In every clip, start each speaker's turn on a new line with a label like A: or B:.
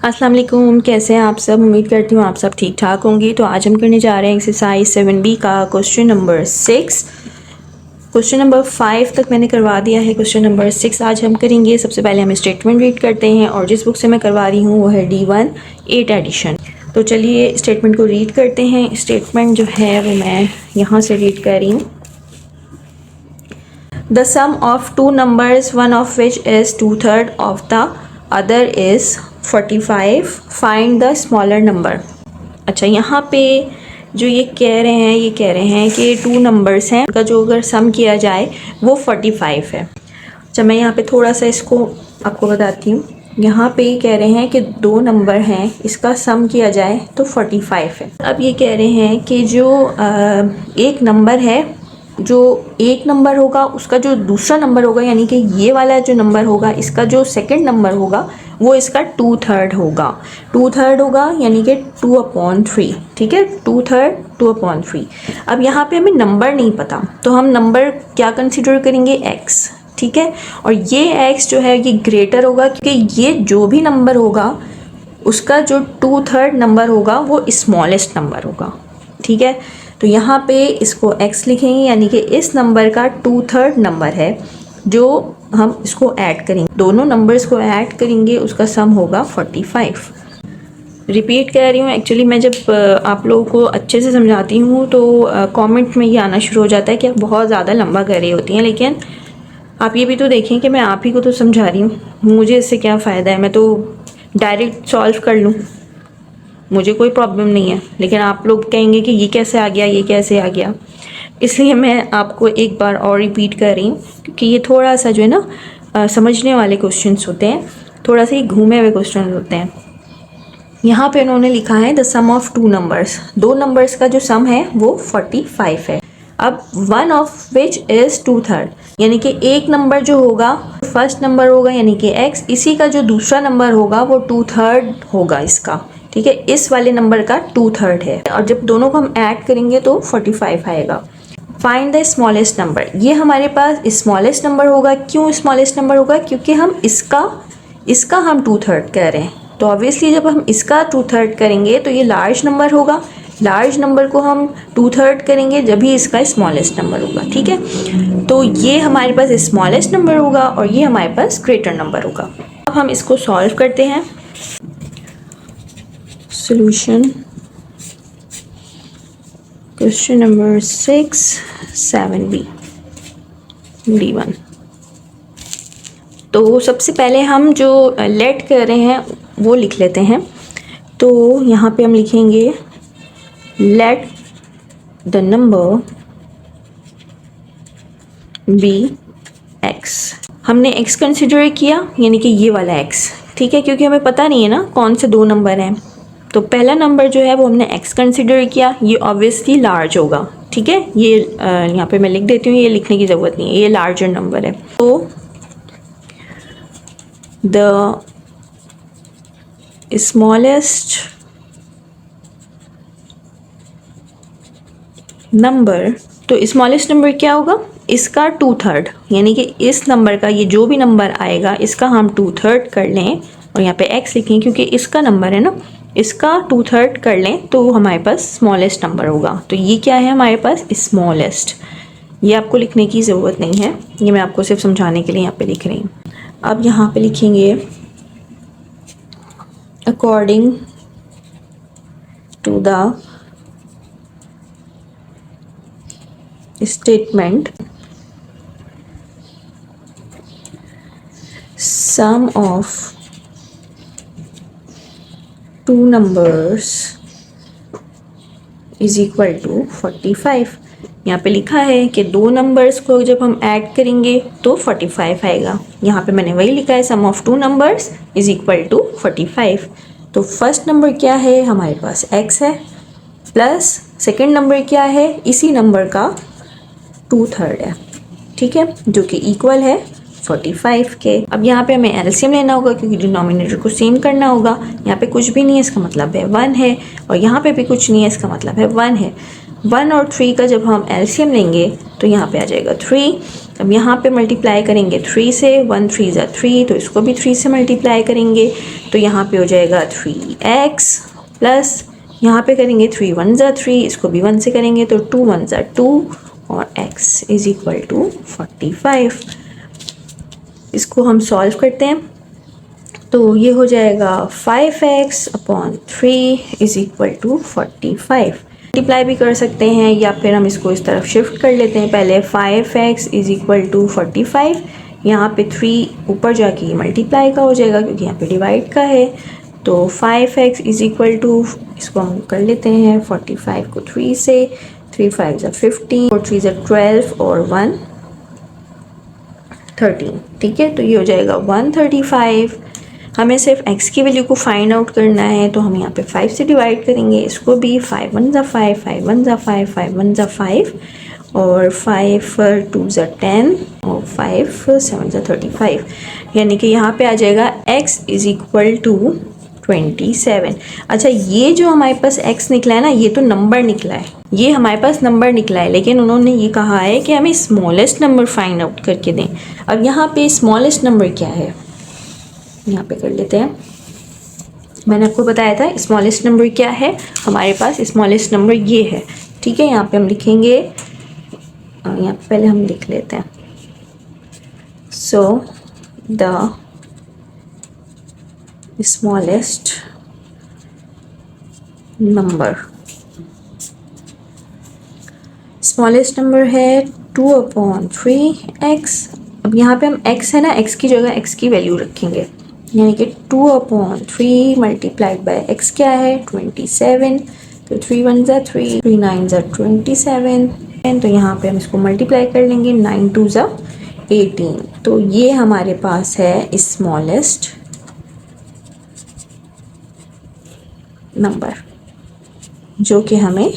A: अस्सलाम वालेकुम, कैसे हैं आप सब। उम्मीद करती हूँ आप सब ठीक ठाक होंगी। तो आज हम करने जा रहे हैं एक्सरसाइज 7B का क्वेश्चन नंबर 6। क्वेश्चन नंबर 5 तक मैंने करवा दिया है, क्वेश्चन नंबर 6 आज हम करेंगे। सबसे पहले हम स्टेटमेंट रीड करते हैं और जिस बुक से मैं करवा रही हूँ वो है D1 8 एडिशन। तो चलिए स्टेटमेंट को रीड करते हैं। स्टेटमेंट जो है वो मैं यहाँ से रीड कर रही हूँ। The sum of two numbers, one of which is 2/3 of the other is 45, find the smaller number. अच्छा, यहाँ पे जो ये कह रहे हैं कि टू नंबर्स हैं, उनका जो अगर सम किया जाए वो 45 है। अच्छा, मैं यहाँ पे थोड़ा सा इसको आपको बताती हूँ। यहाँ पे ये कह रहे हैं कि दो नंबर हैं, इसका सम किया जाए तो 45 है। अब ये कह रहे हैं कि जो एक नंबर है, जो एक नंबर होगा उसका जो दूसरा नंबर होगा, यानी कि ये वाला जो नंबर होगा इसका जो सेकंड नंबर होगा वो इसका 2/3 होगा। 2/3 होगा यानी कि 2/3, ठीक है, 2/3 2/3। अब यहाँ पे हमें नंबर नहीं पता तो हम नंबर क्या कंसिडर करेंगे, x, ठीक है। और ये x जो है ये ग्रेटर होगा क्योंकि ये जो भी नंबर होगा उसका जो 2/3 नंबर होगा वो स्मॉलेस्ट नंबर होगा, ठीक है। तो यहाँ पे इसको x लिखेंगे यानी कि इस नंबर का 2/3 नंबर है जो हम इसको ऐड करेंगे, दोनों नंबर्स को ऐड करेंगे, उसका सम होगा 45। रिपीट कर रही हूँ, एक्चुअली मैं जब आप लोगों को अच्छे से समझाती हूँ तो कमेंट में ये आना शुरू हो जाता है कि आप बहुत ज़्यादा लंबा कर रही होती हैं, लेकिन आप ये भी तो देखें कि मैं आप ही को तो समझा रही हूँ, मुझे इससे क्या फ़ायदा है। मैं तो डायरेक्ट सॉल्व कर लूँ, मुझे कोई प्रॉब्लम नहीं है, लेकिन आप लोग कहेंगे कि ये कैसे आ गया, ये कैसे आ गया। इसलिए मैं आपको एक बार और रिपीट कर रही हूँ क्योंकि ये थोड़ा सा जो है ना समझने वाले क्वेश्चंस होते हैं, थोड़ा सा ये घूमे हुए क्वेश्चन होते हैं। यहाँ पे उन्होंने लिखा है the sum of two numbers, दो नंबर्स का जो सम है वो 45 है। अब वन ऑफ विच इज़ 2/3, यानी कि एक नंबर जो होगा फर्स्ट नंबर होगा यानी कि x, इसी का जो दूसरा नंबर होगा वो 2/3 होगा इसका, ठीक है। इस वाले नंबर का 2/3 है और जब दोनों को हम ऐड करेंगे तो 45 आएगा। फाइंड द स्मॉलेस्ट नंबर, ये हमारे पास स्मॉलेस्ट नंबर होगा। क्यों स्मॉलेस्ट नंबर होगा, क्योंकि हम इसका हम 2/3 कर रहे हैं, तो ऑब्वियसली जब हम इसका 2/3 करेंगे तो ये लार्ज नंबर होगा। लार्ज नंबर को हम 2/3 करेंगे जब भी इसका स्मॉलेस्ट नंबर होगा, ठीक है। तो ये हमारे पास स्मॉलेस्ट नंबर होगा और ये हमारे पास ग्रेटर नंबर होगा। अब हम इसको सॉल्व करते हैं। Solution question number 6 7B D1। तो सबसे पहले हम जो लेट कर रहे हैं वो लिख लेते हैं। तो यहाँ पे हम लिखेंगे let the number be x। हमने x कंसिडर किया यानी कि ये वाला x, ठीक है, क्योंकि हमें पता नहीं है ना कौन से दो नंबर हैं। तो पहला नंबर जो है वो हमने x कंसिडर किया, ये ऑब्वियसली लार्ज होगा, ठीक है। ये यहाँ पे मैं लिख देती हूँ, ये लिखने की ज़रूरत नहीं है, ये लार्जर नंबर है। तो द स्मॉलेस्ट नंबर, तो स्मॉलेस्ट नंबर क्या होगा, इसका 2/3, यानी कि इस नंबर का ये जो भी नंबर आएगा इसका हम 2/3 कर लें और यहाँ पे x लिखें क्योंकि इसका नंबर है ना, इसका 2/3 कर लें तो हमारे पास स्मॉलेस्ट नंबर होगा। तो ये क्या है हमारे पास, स्मॉलेस्ट। ये आपको लिखने की ज़रूरत नहीं है, ये मैं आपको सिर्फ समझाने के लिए यहाँ पे लिख रही हूँ। अब यहाँ पे लिखेंगे according to the statement sum of two numbers is equal to 45। यहाँ पे लिखा है कि दो नंबर्स को जब हम ऐड करेंगे तो 45 आएगा। यहाँ पे मैंने वही लिखा है, sum of two numbers is equal to 45। तो फर्स्ट नंबर क्या है हमारे पास x है, प्लस सेकंड नंबर क्या है, इसी नंबर का 2/3 है, ठीक है, जो कि इक्वल है 45 के। अब यहाँ पे हमें एलसीएम लेना होगा क्योंकि डिनोमिनेटर को सेम करना होगा। यहाँ पे कुछ भी नहीं है इसका मतलब है 1 है, और यहाँ पे भी कुछ नहीं है इसका मतलब है 1 है। 1 और 3 का जब हम एलसीएम लेंगे तो यहाँ पे आ जाएगा 3। अब यहाँ पे मल्टीप्लाई करेंगे 3 से, 1 3 ज़ा 3, तो इसको भी 3 से मल्टीप्लाई करेंगे तो यहाँ पे हो जाएगा 3x प्लस यहाँ पे करेंगे 3 1 ज़ा 3, इसको भी 1 से करेंगे तो 2 1 ज़ा 2 और x इज़ इक्वल टू 45। इसको हम सॉल्व करते हैं तो ये हो जाएगा 5x upon 3 is equal to 45। Multiply भी कर सकते हैं या फिर हम इसको इस तरफ शिफ्ट कर लेते हैं। पहले 5x इज़ इक्वल टू 45, यहाँ पे 3 ऊपर जाके मल्टीप्लाई का हो जाएगा क्योंकि यहाँ पे डिवाइड का है, तो 5x इज़ इक्वल टू, इसको हम कर लेते हैं 45 को 3 से, 3 5 ज़ा 15 और 3 ज़ा 12 और 1 13। ठीक है, तो ये हो जाएगा 135। हमें सिर्फ x की वैल्यू को फाइंड आउट करना है तो हम यहाँ पे 5 से डिवाइड करेंगे, इसको भी 5 1 ज़ा 5, 5 1 ज़ा 5, 5 1 ज़ा 5 और 5 2 ज़ा 10 और 5 7 ज़ा 35, यानी कि यहाँ पे आ जाएगा x इज़ इक्वल टू 27। अच्छा, ये जो हमारे पास x निकला है ना, ये तो नंबर निकला है, ये हमारे पास नंबर निकला है, लेकिन उन्होंने ये कहा है कि हमें स्मॉलेस्ट नंबर फाइंड आउट करके दें। अब यहाँ पे स्मॉलेस्ट नंबर क्या है, यहाँ पे कर लेते हैं। मैंने आपको बताया था स्मॉलेस्ट नंबर क्या है, हमारे पास स्मॉलेस्ट नंबर ये है। ठीक है, यहाँ पे हम लिखेंगे, यहाँ पे पहले हम लिख लेते हैं, so the smallest number, smallest number है 2/3x। अब यहाँ पे हम x है ना, x की जगह x की वैल्यू रखेंगे, यानी कि 2/3 मल्टीप्लाइड बाय x क्या है 27, तो 3 1 ज़ा 3, 3 9 ज़ा 27, तो यहाँ पे हम इसको मल्टीप्लाई कर लेंगे, 9 2 ज़ा 18, तो ये हमारे पास है स्मॉलेस्ट नंबर जो कि हमें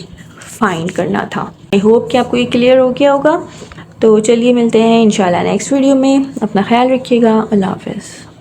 A: फाइंड करना था। आई होप कि आपको ये क्लियर हो गया होगा। तो चलिए मिलते हैं इंशाल्लाह नेक्स्ट वीडियो में। अपना ख्याल रखिएगा। अल्लाह हाफ़िज़।